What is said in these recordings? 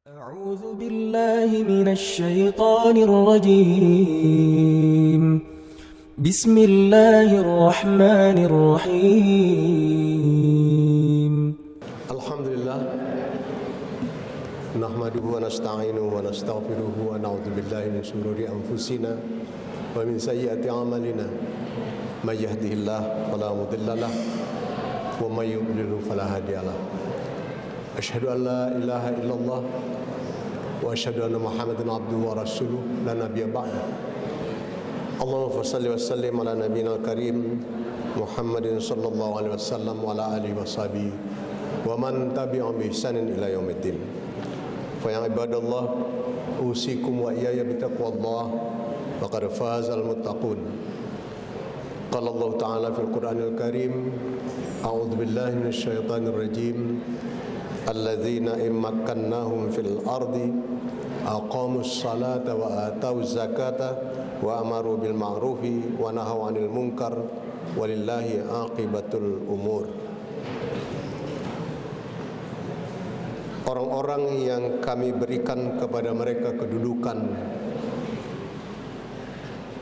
أعوذ بالله من الشيطان الرجيم. بسم الله الرحمن الرحيم. الحمد لله نحمده ونستعينه ونستغفره ونعوذ بالله من شرور أنفسنا ومن سيئات أعمالنا من يهده الله فلا مضل له ومن يضلل فلا هادي له أشهد أن لا إله إلا الله وأشهد أن محمدا عبده ورسوله لا نبي بعده اللهم صل وسلم على نبينا الكريم محمد صلى الله عليه وسلم وعلى آله وصحبه ومن تبعهم بإحسان إلى يوم الدين فيا عباد الله أوصيكم وإياي بتقوى الله فقد فاز المتقون قال الله تعالى في القرآن الكريم أعوذ بالله من الشيطان الرجيم الذين إن مكناهم في الأرض أقاموا الصلاة وآتوا الزكاة وأمروا بالمعروف ونهوا عن المنكر ولله عاقبة الأمور. Orang-orang yang kami berikan kepada mereka kedudukan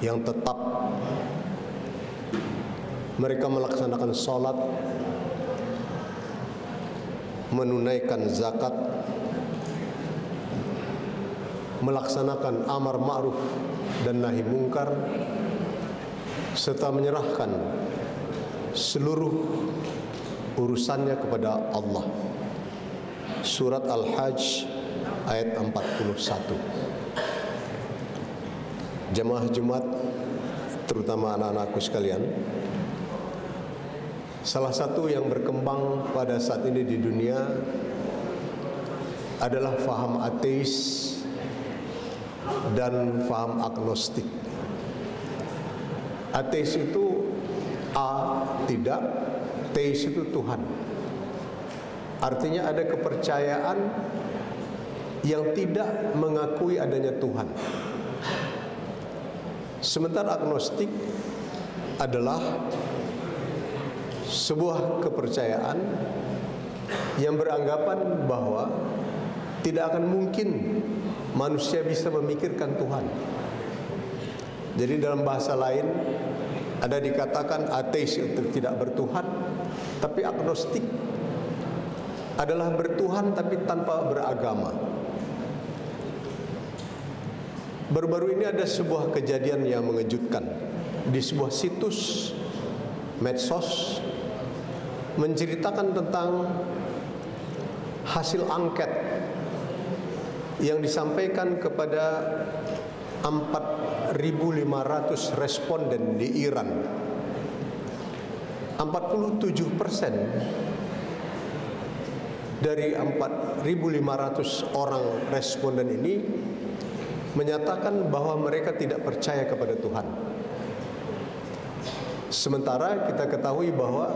yang tetap, mereka melaksanakan salat, menunaikan zakat, melaksanakan amar ma'ruf dan nahi mungkar, serta menyerahkan seluruh urusannya kepada Allah. Surat Al-Hajj ayat 41. Jemaah Jumat, terutama anak-anakku sekalian, salah satu yang berkembang pada saat ini di dunia adalah faham ateis dan faham agnostik. Ateis itu A, tidak, teis itu Tuhan. Artinya ada kepercayaan yang tidak mengakui adanya Tuhan. Sementara agnostik adalah sebuah kepercayaan yang beranggapan bahwa tidak akan mungkin manusia bisa memikirkan Tuhan. Jadi dalam bahasa lain ada dikatakan ateis itu tidak bertuhan, tapi agnostik adalah bertuhan tapi tanpa beragama. Baru-baru ini ada sebuah kejadian yang mengejutkan di sebuah situs medsos menceritakan tentang hasil angket yang disampaikan kepada 4.500 responden di Iran. 47% dari 4.500 orang responden ini menyatakan bahwa mereka tidak percaya kepada Tuhan. Sementara kita ketahui bahwa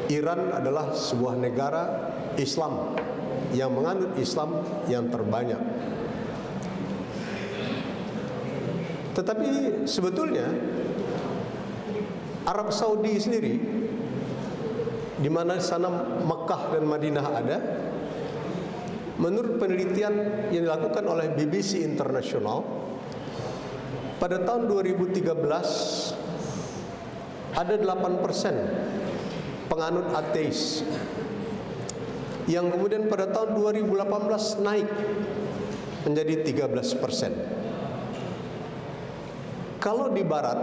Iran adalah sebuah negara Islam yang menganut Islam yang terbanyak. Tetapi sebetulnya Arab Saudi sendiri, di mana sana Mekah dan Madinah ada, menurut penelitian yang dilakukan oleh BBC International, pada tahun 2013 ada 8% penganut ateis, yang kemudian pada tahun 2018 naik menjadi 13%. Kalau di barat,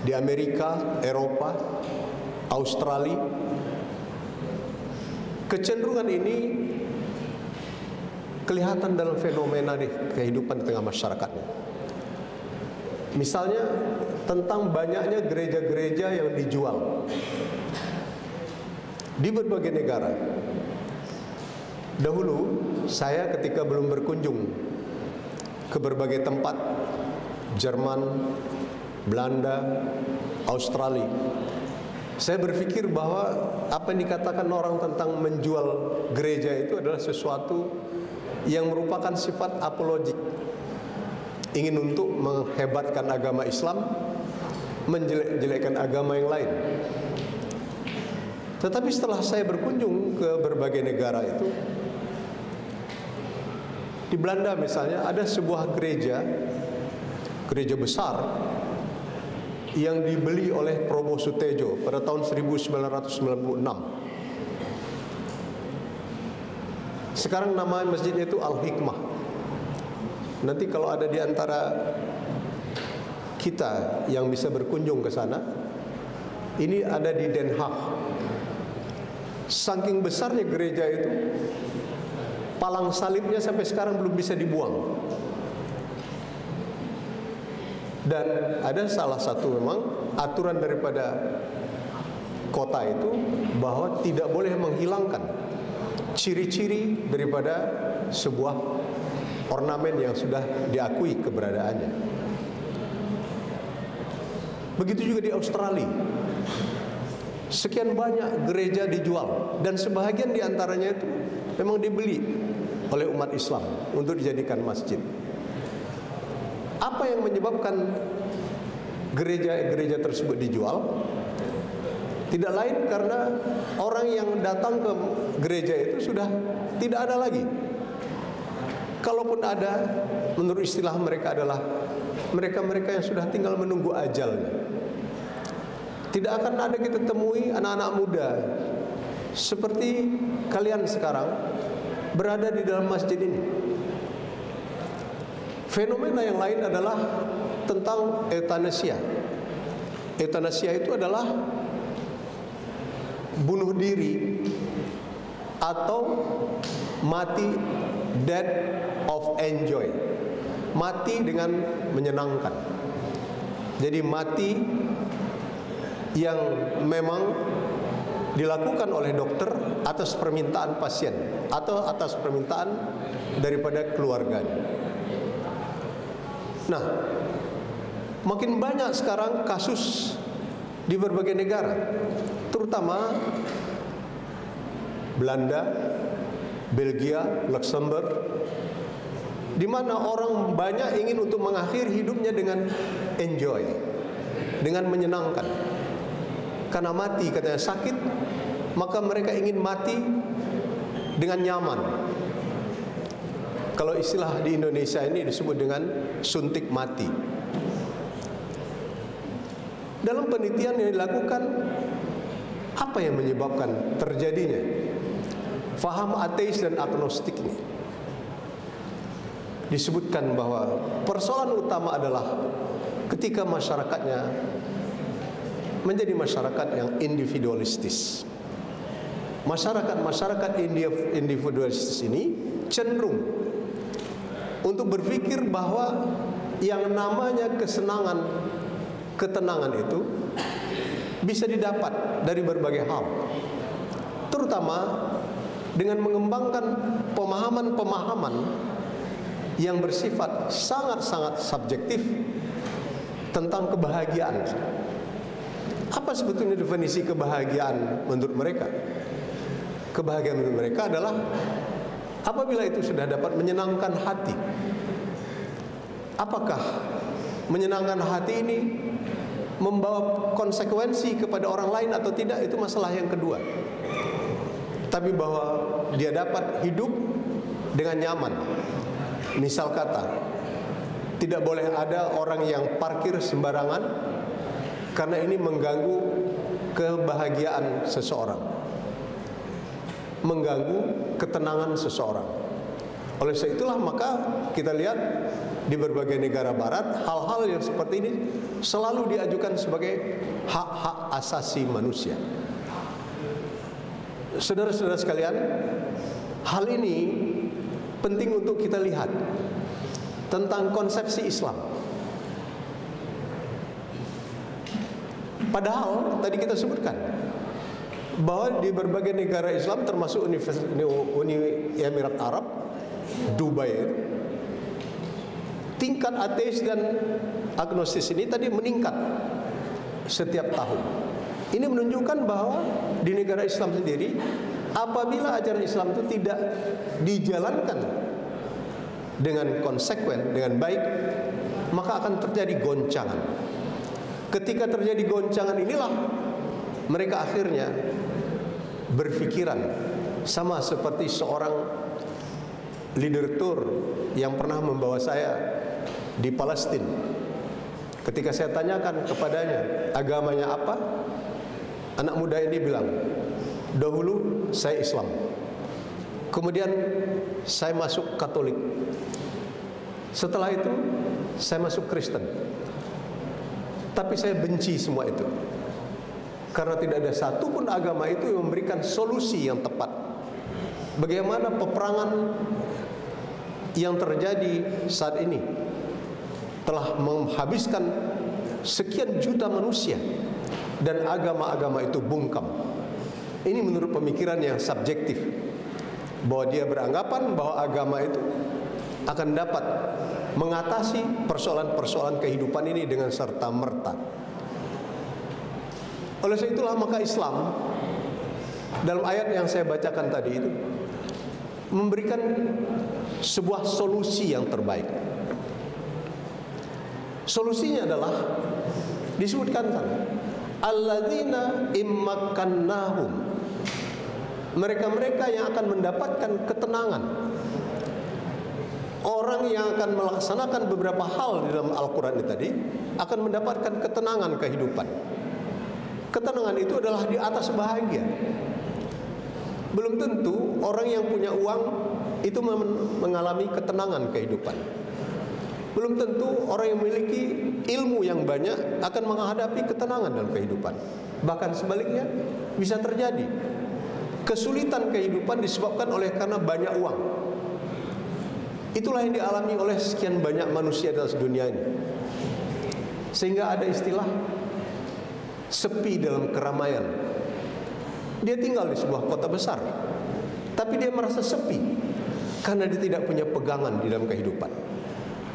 di Amerika, Eropa, Australia, kecenderungan ini kelihatan dalam fenomena di kehidupan di tengah masyarakatnya. Misalnya tentang banyaknya gereja-gereja yang dijual di berbagai negara. Dahulu saya ketika belum berkunjung ke berbagai tempat, Jerman, Belanda, Australia, saya berpikir bahwa apa yang dikatakan orang tentang menjual gereja itu adalah sesuatu yang merupakan sifat apologik, ingin untuk menghebatkan agama Islam, menjelek-jelekkan agama yang lain. Tetapi setelah saya berkunjung ke berbagai negara itu, Di Belanda misalnya ada sebuah gereja besar yang dibeli oleh Prabowo Sutejo pada tahun 1996. Sekarang nama masjid itu Al-Hikmah. Nanti kalau ada di antara kita yang bisa berkunjung ke sana, ini ada di Den Haag. Saking besarnya gereja itu, palang salibnya sampai sekarang belum bisa dibuang. Dan ada salah satu memang aturan daripada kota itu bahwa tidak boleh menghilangkan ciri-ciri daripada sebuah ornamen yang sudah diakui keberadaannya. Begitu juga di Australia. Sekian banyak gereja dijual dan sebahagian diantaranya itu memang dibeli oleh umat Islam untuk dijadikan masjid. Apa yang menyebabkan gereja-gereja tersebut dijual? Tidak lain karena orang yang datang ke gereja itu sudah tidak ada lagi. Kalaupun ada, menurut istilah mereka adalah mereka-mereka yang sudah tinggal menunggu ajalnya. Tidak akan ada kita temui anak-anak muda seperti kalian sekarang berada di dalam masjid ini. Fenomena yang lain adalah tentang euthanasia. Euthanasia itu adalah bunuh diri atau mati, death of enjoy, mati dengan menyenangkan. Jadi mati yang memang dilakukan oleh dokter atas permintaan pasien atau atas permintaan daripada keluarganya. Nah, makin banyak sekarang kasus di berbagai negara, terutama Belanda, Belgia, Luxembourg, di mana orang banyak ingin untuk mengakhiri hidupnya dengan enjoy, dengan menyenangkan. Karena mati katanya sakit, maka mereka ingin mati dengan nyaman. Kalau istilah di Indonesia ini disebut dengan suntik mati. Dalam penelitian yang dilakukan, apa yang menyebabkan terjadinya faham ateis dan agnostik ini? Disebutkan bahwa persoalan utama adalah ketika masyarakatnya menjadi masyarakat yang individualistis. Masyarakat individualistis ini cenderung untuk berpikir bahwa yang namanya kesenangan, ketenangan itu bisa didapat dari berbagai hal, terutama dengan mengembangkan pemahaman-pemahaman yang bersifat sangat-sangat subjektif tentang kebahagiaan. Apa sebetulnya definisi kebahagiaan menurut mereka? Kebahagiaan menurut mereka adalah apabila itu sudah dapat menyenangkan hati. Apakah menyenangkan hati ini membawa konsekuensi kepada orang lain atau tidak, itu masalah yang kedua. Tapi bahwa dia dapat hidup dengan nyaman. Misal kata, tidak boleh ada orang yang parkir sembarangan karena ini mengganggu kebahagiaan seseorang, mengganggu ketenangan seseorang. Oleh sebab itulah maka kita lihat di berbagai negara barat hal-hal yang seperti ini selalu diajukan sebagai hak-hak asasi manusia. Saudara-saudara sekalian, hal ini penting untuk kita lihat tentang konsepsi Islam. Padahal tadi kita sebutkan bahwa di berbagai negara Islam termasuk Uni Emirat Arab, Dubai, tingkat ateis dan agnostis ini tadi meningkat setiap tahun. Ini menunjukkan bahwa di negara Islam sendiri, apabila ajaran Islam itu tidak dijalankan dengan konsekuen, dengan baik, maka akan terjadi goncangan. Ketika terjadi goncangan inilah mereka akhirnya berpikiran sama seperti seorang leader tour yang pernah membawa saya di Palestina. Ketika saya tanyakan kepadanya agamanya apa, anak muda ini bilang, dahulu saya Islam, kemudian saya masuk Katolik, setelah itu saya masuk Kristen, tapi saya benci semua itu karena tidak ada satupun agama itu yang memberikan solusi yang tepat. Bagaimana peperangan yang terjadi saat ini telah menghabiskan sekian juta manusia dan agama-agama itu bungkam. Ini menurut pemikiran yang subjektif, bahwa dia beranggapan bahwa agama itu akan dapat mengatasi persoalan-persoalan kehidupan ini dengan serta-merta. Oleh sebab itulah maka Islam dalam ayat yang saya bacakan tadi itu memberikan sebuah solusi yang terbaik. Solusinya adalah disebutkan tadi, alladzina immakannahum, mereka-mereka yang akan mendapatkan ketenangan. Orang yang akan melaksanakan beberapa hal di dalam Al-Quran ini tadi akan mendapatkan ketenangan kehidupan. Ketenangan itu adalah di atas bahagia. Belum tentu orang yang punya uang itu mengalami ketenangan kehidupan. Belum tentu orang yang memiliki ilmu yang banyak akan menghadapi ketenangan dalam kehidupan. Bahkan sebaliknya bisa terjadi. Kesulitan kehidupan disebabkan oleh karena banyak uang. Itulah yang dialami oleh sekian banyak manusia dalam dunia ini. Sehingga ada istilah sepi dalam keramaian. Dia tinggal di sebuah kota besar, tapi dia merasa sepi karena dia tidak punya pegangan di dalam kehidupan.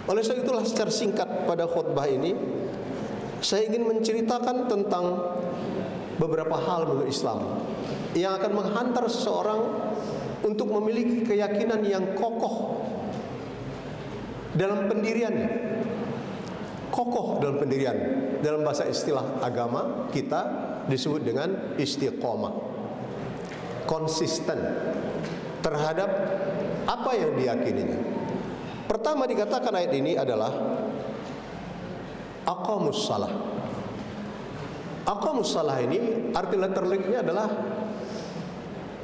Oleh sebab itulah secara singkat pada khutbah ini saya ingin menceritakan tentang beberapa hal menurut Islam yang akan menghantar seseorang untuk memiliki keyakinan yang kokoh dalam pendiriannya. Kokoh dalam pendirian. Dalam bahasa istilah agama kita disebut dengan istiqomah. Konsisten terhadap apa yang diyakininya. Pertama dikatakan ayat ini adalah aqamus salah. Aqamus salah ini arti letterliknya adalah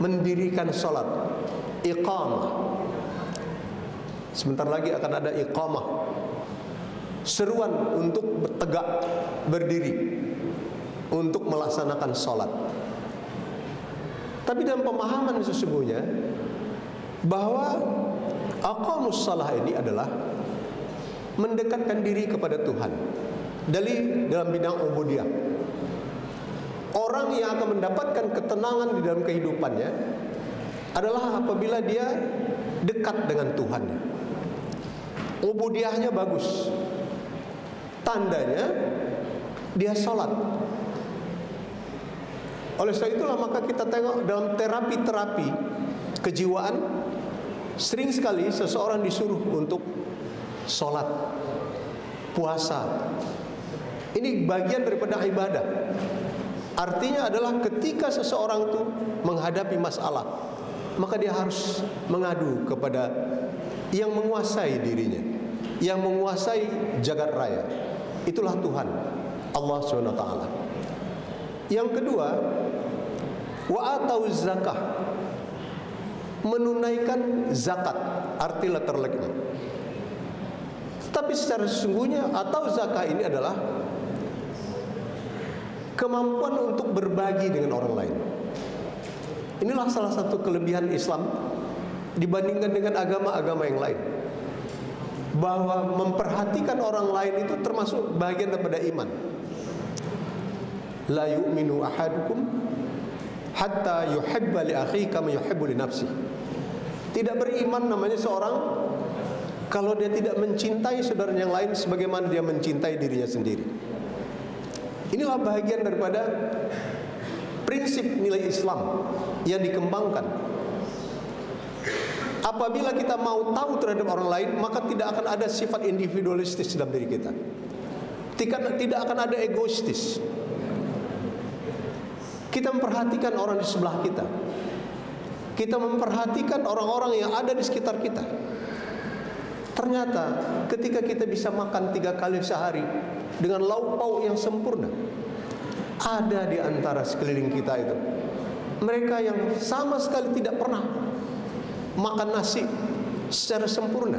mendirikan salat, iqamah. Sebentar lagi akan ada iqamah, seruan untuk tegak berdiri untuk melaksanakan salat. Tapi dalam pemahaman sesungguhnya bahwa aqamus salah ini adalah mendekatkan diri kepada Tuhan dalam bidang ubudiyah. Orang yang akan mendapatkan ketenangan di dalam kehidupannya adalah apabila dia dekat dengan Tuhannya. Ubudiyahnya bagus, tandanya dia sholat. Oleh sebab itulah maka kita tengok dalam terapi-terapi kejiwaan, sering sekali seseorang disuruh untuk sholat, puasa. Ini bagian daripada ibadah. Artinya adalah ketika seseorang itu menghadapi masalah, maka dia harus mengadu kepada yang menguasai dirinya, yang menguasai jagat raya. Itulah Tuhan, Allah SWT. Yang kedua, wa atau zakah, menunaikan zakat, arti letterliknya. Tapi secara sesungguhnya atau zakah ini adalah kemampuan untuk berbagi dengan orang lain. Inilah salah satu kelebihan Islam dibandingkan dengan agama-agama yang lain, bahwa memperhatikan orang lain itu termasuk bagian daripada iman. La yu'minu ahadukum hatta yuhibba li akhihi kama yuhibbu li nafsihi. Tidak beriman namanya seorang kalau dia tidak mencintai saudara yang lain sebagaimana dia mencintai dirinya sendiri. Inilah bagian daripada prinsip nilai Islam yang dikembangkan. Apabila kita mau tahu terhadap orang lain, maka tidak akan ada sifat individualistis dalam diri kita. Tidak akan ada egoistis. Kita memperhatikan orang di sebelah kita. Kita memperhatikan orang-orang yang ada di sekitar kita. Ternyata ketika kita bisa makan 3 kali sehari dengan lauk pauk yang sempurna, ada di antara sekeliling kita itu mereka yang sama sekali tidak pernah makan nasi secara sempurna.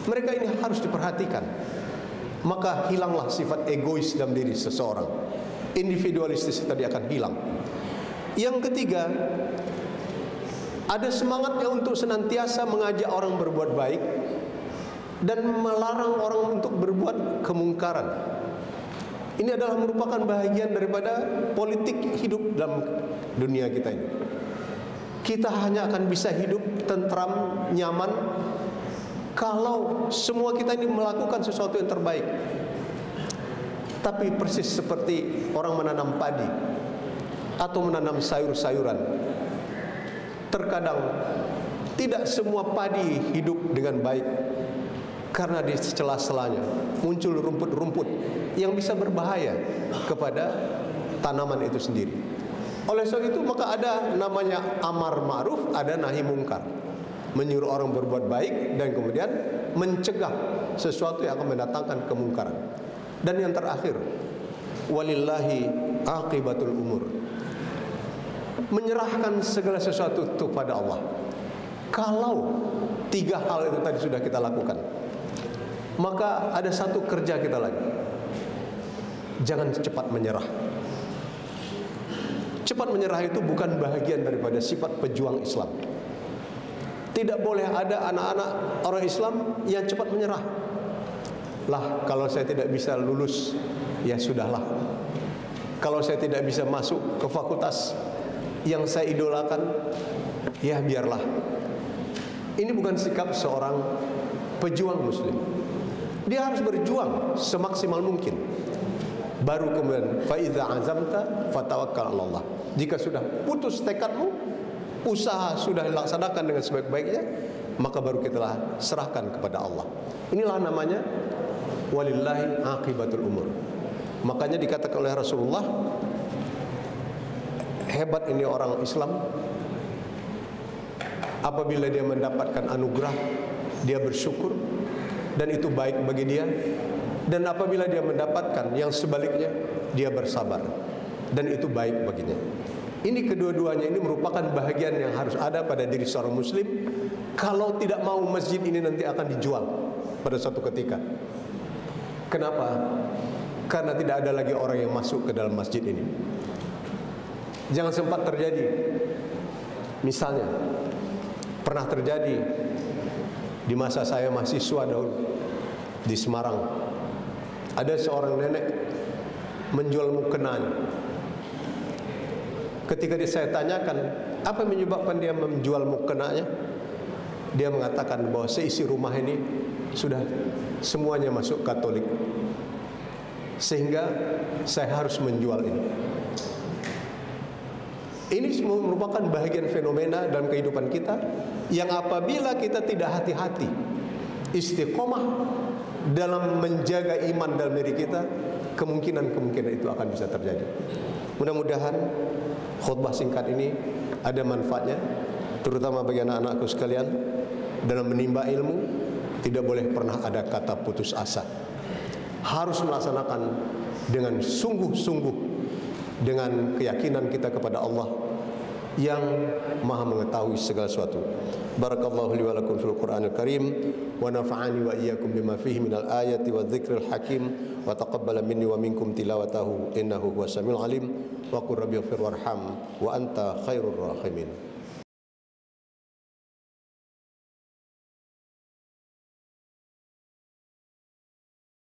Mereka ini harus diperhatikan. Maka hilanglah sifat egois dalam diri seseorang. Individualistis tadi akan hilang. Yang ketiga, ada semangatnya untuk senantiasa mengajak orang berbuat baik dan melarang orang untuk berbuat kemungkaran. Ini adalah merupakan bahagian daripada politik hidup dalam dunia kita ini. Kita hanya akan bisa hidup tentram, nyaman kalau semua kita ini melakukan sesuatu yang terbaik. Tapi persis seperti orang menanam padi atau menanam sayur-sayuran, terkadang tidak semua padi hidup dengan baik, karena di sela-selanya muncul rumput-rumput yang bisa berbahaya kepada tanaman itu sendiri. Oleh sebab itu maka ada namanya amar ma'ruf, ada nahi mungkar, menyuruh orang berbuat baik dan kemudian mencegah sesuatu yang akan mendatangkan kemungkaran. Dan yang terakhir, walillahi aqibatul umur, menyerahkan segala sesuatu itu pada Allah. Kalau 3 hal itu tadi sudah kita lakukan, maka ada satu kerja kita lagi. Jangan cepat menyerah. Cepat menyerah itu bukan bahagian daripada sifat pejuang Islam. Tidak boleh ada anak-anak orang Islam yang cepat menyerah. Lah, kalau saya tidak bisa lulus, ya sudahlah. Kalau saya tidak bisa masuk ke fakultas yang saya idolakan, ya biarlah. Ini bukan sikap seorang pejuang muslim. Dia harus berjuang semaksimal mungkin. Baru kemudian fa iza azamta fatawakkal 'ala Allah. Jika sudah putus tekadmu, usaha sudah dilaksanakan dengan sebaik-baiknya, maka baru kita serahkan kepada Allah. Inilah namanya walillahi aqibatul umur. Makanya dikatakan oleh Rasulullah, hebat ini orang Islam, apabila dia mendapatkan anugerah, dia bersyukur dan itu baik bagi dia. Dan apabila dia mendapatkan yang sebaliknya, dia bersabar dan itu baik baginya. Ini kedua-duanya ini merupakan bahagian yang harus ada pada diri seorang muslim. Kalau tidak mau masjid ini nanti akan dijual pada suatu ketika. Kenapa? Karena tidak ada lagi orang yang masuk ke dalam masjid ini. Jangan sempat terjadi, misalnya pernah terjadi di masa saya mahasiswa dahulu di Semarang. Ada seorang nenek menjual mukenanya. Ketika saya tanyakan apa yang menyebabkan dia menjual mukenanya, dia mengatakan bahwa seisi rumah ini sudah semuanya masuk Katolik, sehingga saya harus menjual ini. Ini merupakan bahagian fenomena dalam kehidupan kita yang apabila kita tidak hati-hati, istiqomah dalam menjaga iman dalam diri kita, kemungkinan itu akan bisa terjadi. Mudah-mudahan khutbah singkat ini ada manfaatnya, terutama bagi anak-anakku sekalian. Dalam menimba ilmu tidak boleh pernah ada kata putus asa. Harus melaksanakan dengan sungguh-sungguh, dengan keyakinan kita kepada Allah yang Maha mengetahui segala sesuatu. Barakallahu li wa lakum fil Qur'anil Karim wa nafa'ani wa iyyakum bima fihi minal ayati wa dzikril hakim wa taqabbala minni wa minkum tilawatahu innahu huwas samiul alim wa qur rabbighfir warham wa anta khairur rahimin.